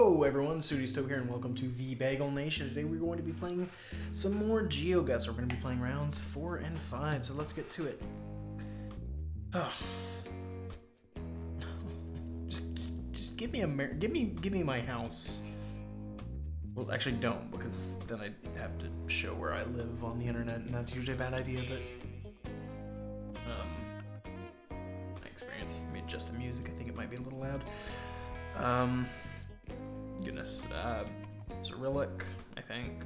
Hello everyone, StudiousToe here and welcome to the Bagel Nation. Today we're going to be playing some more Geoguessr. We're going to be playing rounds 4 and 5, so let's get to it. Just give me give me my house. Well, actually don't, because then I'd have to show where I live on the internet, and that's usually a bad idea, but my experience, I mean, just the music, I think it might be a little loud. Goodness, Cyrillic, I think.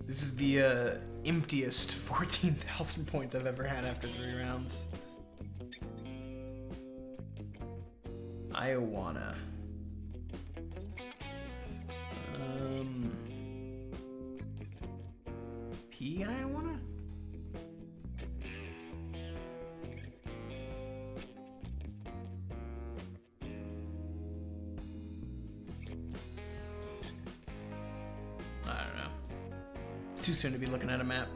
This is the emptiest 14,000 points I've ever had after 3 rounds. Iowana. P. Iowana? Too soon to be looking at a map.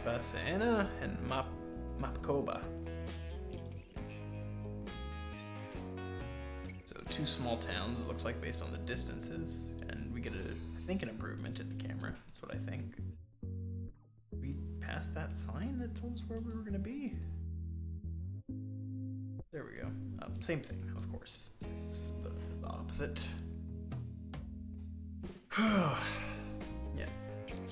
Basana and Mapkoba. So 2 small towns, it looks like, based on the distances, and we get I think an improvement in the camera. That's what I think. Past that sign that told us where we were going to be. There we go. Same thing, of course. It's the opposite. Yeah.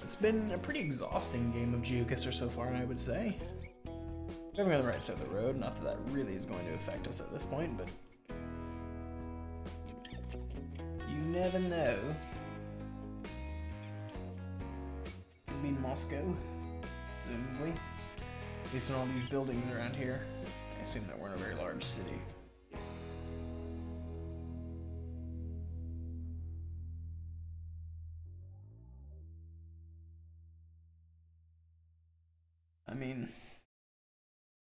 It's been a pretty exhausting game of Geoguessr so far, I would say. Driving on the right side of the road, not that that really is going to affect us at this point, but you never know. Could be Moscow. Presumably. Based on all these buildings around here, I assume that we're in a very large city. I mean,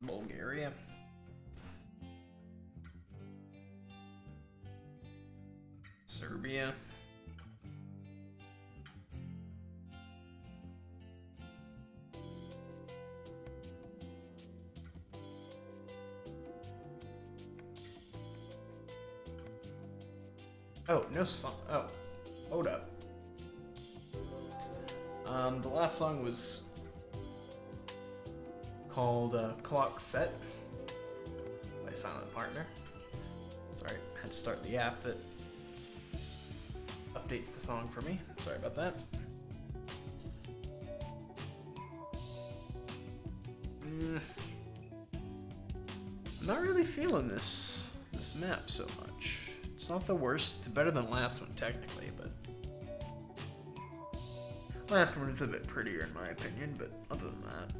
Bulgaria. Serbia. Oh, no song. Oh, hold up. The last song was called Clock Set by Silent Partner. Sorry, I had to start the app that updates the song for me. Sorry about that. I'm not really feeling this map so much. It's not the worst. It's better than last one, technically, but last one is a bit prettier in my opinion, but other than that.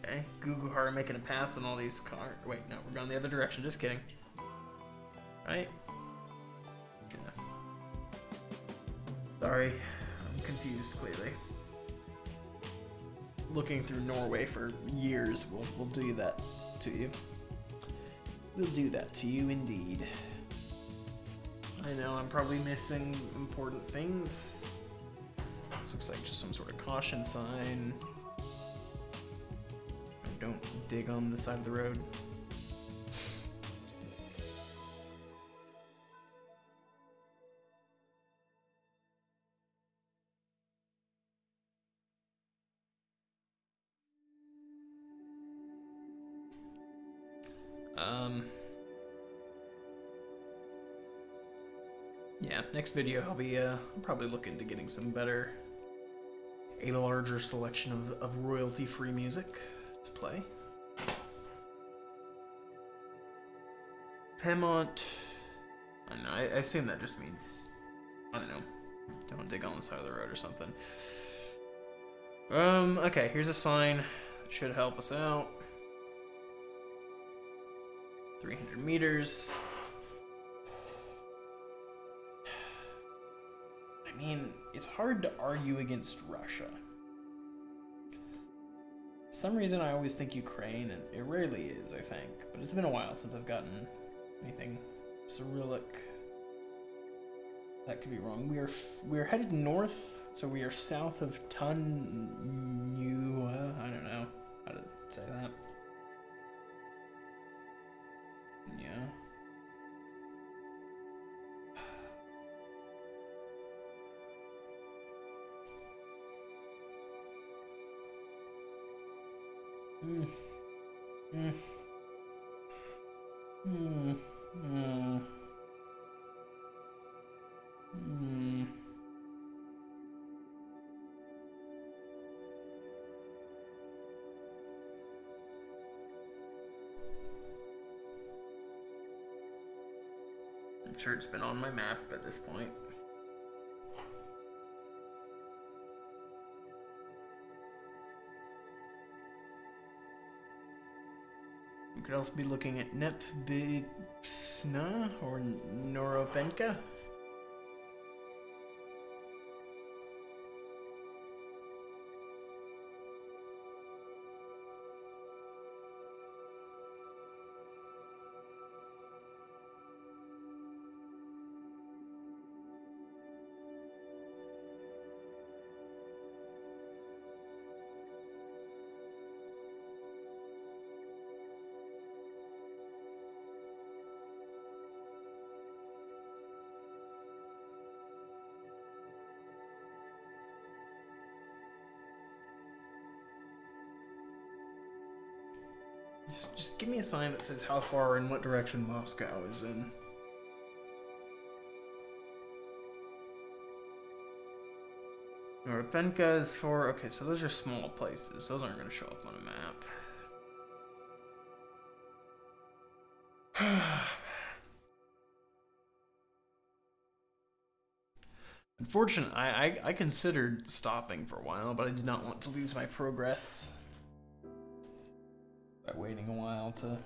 Okay, Geoguessr making a pass on all these cars. Wait, no, we're going the other direction. Just kidding. Right? Yeah. Sorry, I'm confused, clearly. Looking through Norway for years will do that to you. We'll do that to you indeed. I know I'm probably missing important things. This looks like just some sort of caution sign. Don't dig on the side of the road. Yeah, next video I'll probably look into getting some better, a larger selection of royalty-free music to play. Pemont, I don't know, I assume that just means, I don't know, don't dig on the side of the road or something. Okay, here's a sign that should help us out. 300 meters. I mean, it's hard to argue against Russia. For some reason I always think Ukraine, and it rarely is, I think. But it's been a while since I've gotten anything Cyrillic. That could be wrong. We are headed north, so we are south of Tunua. I don't know how to say that. Yeah. I'm sure it's been on my map at this point. We could also be looking at Nepbitsna or Noropenka. Just give me a sign that says how far and what direction Moscow is in. Noropenka is for... Okay, so those are small places. Those aren't going to show up on a map. Unfortunately, I considered stopping for a while, but I did not want to lose my progress by waiting a while to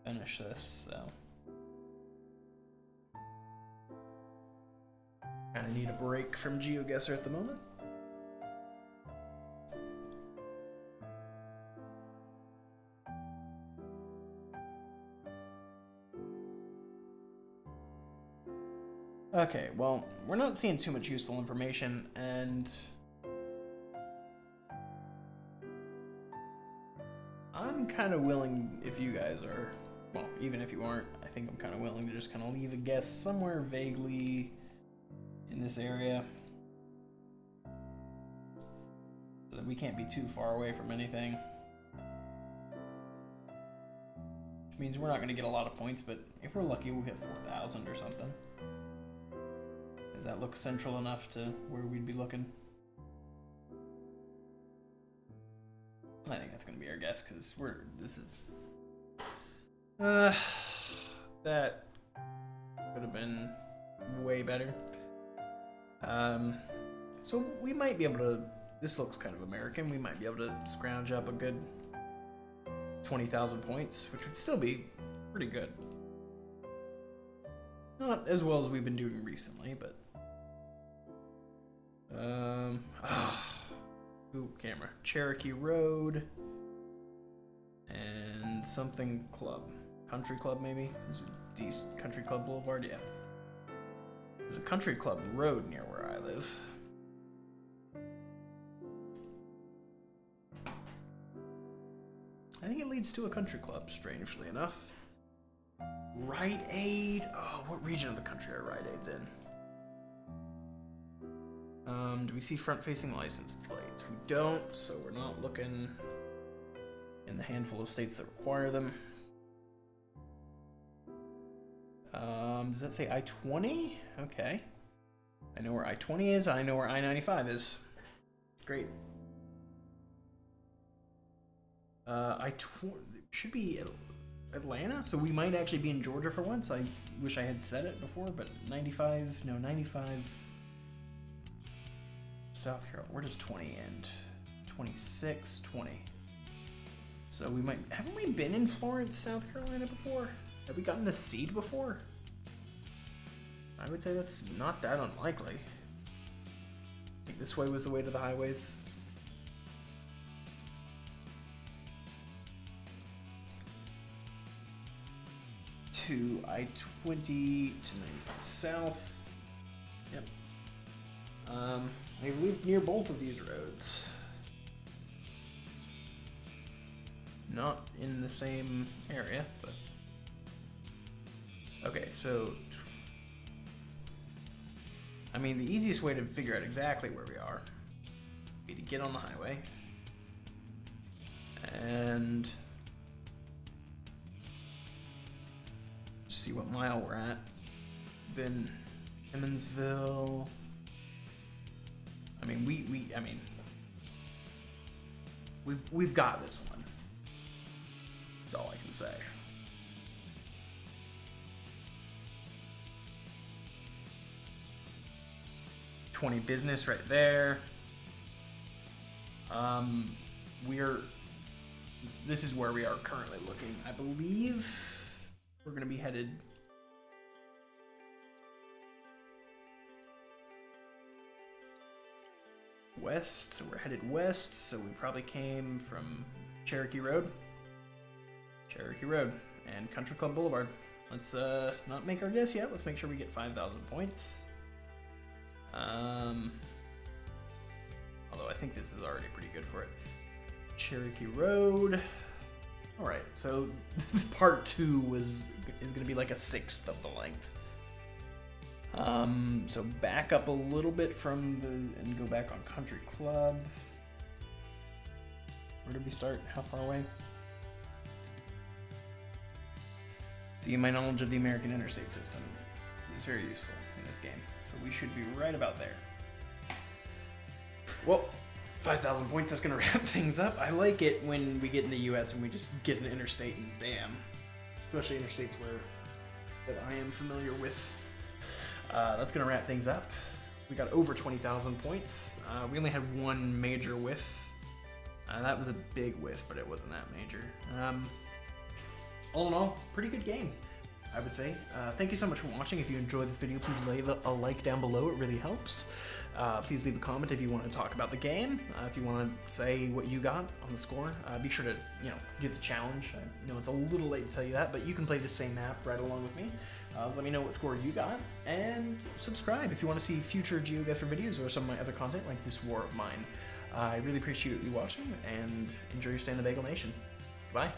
finish this, so kind of need a break from Geoguessr at the moment. Okay, well, we're not seeing too much useful information, and I'm kind of willing, if you guys are, well, even if you aren't, I think I'm kind of willing to just kind of leave a guess somewhere vaguely in this area, so that we can't be too far away from anything. Which means we're not going to get a lot of points, but if we're lucky, we'll hit 4,000 or something. Does that look central enough to where we'd be looking? I think that's gonna be our guess, because this is that could have been way better. So we might be able to, this looks kind of American, we might be able to scrounge up a good 20,000 points, which would still be pretty good. Not as well as we've been doing recently, but ooh, camera. Cherokee Road and something club. Country Club, maybe? There's a decent Country Club Boulevard, yeah. There's a Country Club Road near where I live. I think it leads to a country club, strangely enough. Rite Aid? Oh, what region of the country are Rite Aids in? Do we see front-facing license plates? We don't, so we're not looking in the handful of states that require them. Does that say I-20? Okay. I know where I-20 is, I know where I-95 is. Great. I-20 should be Atlanta, so we might actually be in Georgia for once. I wish I had said it before, but 95, no, 95... South Carolina, where does 20 end? 26, 20. So we might, haven't we been in Florence, South Carolina before? Have we gotten the seed before? I would say that's not that unlikely. I think this way was the way to the highways. to I-20 to 95 south. Yep. I've lived near both of these roads. Not in the same area, but... Okay, so... I mean, the easiest way to figure out exactly where we are would be to get on the highway. And... see what mile we're at. Then Emmonsville. I mean, we've got this one. That's all I can say. $20 business right there. This is where we are currently looking. I believe we're gonna be headed west, so we're headed west, so we probably came from Cherokee Road and Country Club Boulevard. Let's not make our guess yet. Let's make sure we get 5,000 points. Although I think this is already pretty good for it. Cherokee Road. All right, so part 2 is gonna be like a 1/6 of the length. So back up a little bit and go back on Country Club. Where did we start? How far away? See, my knowledge of the American interstate system is very useful in this game, so we should be right about there. Well, 5,000 points, that's gonna wrap things up. I like it when we get in the US and we just get an interstate and bam. Especially interstates that I am familiar with. That's gonna wrap things up. We got over 20,000 points. We only had one major whiff. That was a big whiff, but it wasn't that major. All in all, pretty good game, I would say. Thank you so much for watching. If you enjoyed this video, please leave a like down below. It really helps. Please leave a comment if you want to talk about the game. If you want to say what you got on the score, be sure to do the challenge. I know it's a little late to tell you that, but you can play the same map right along with me. Let me know what score you got, and subscribe if you want to see future Geoguessr videos or some of my other content like this war of mine. I really appreciate you watching, and enjoy your stay in the Bagel Nation. Goodbye.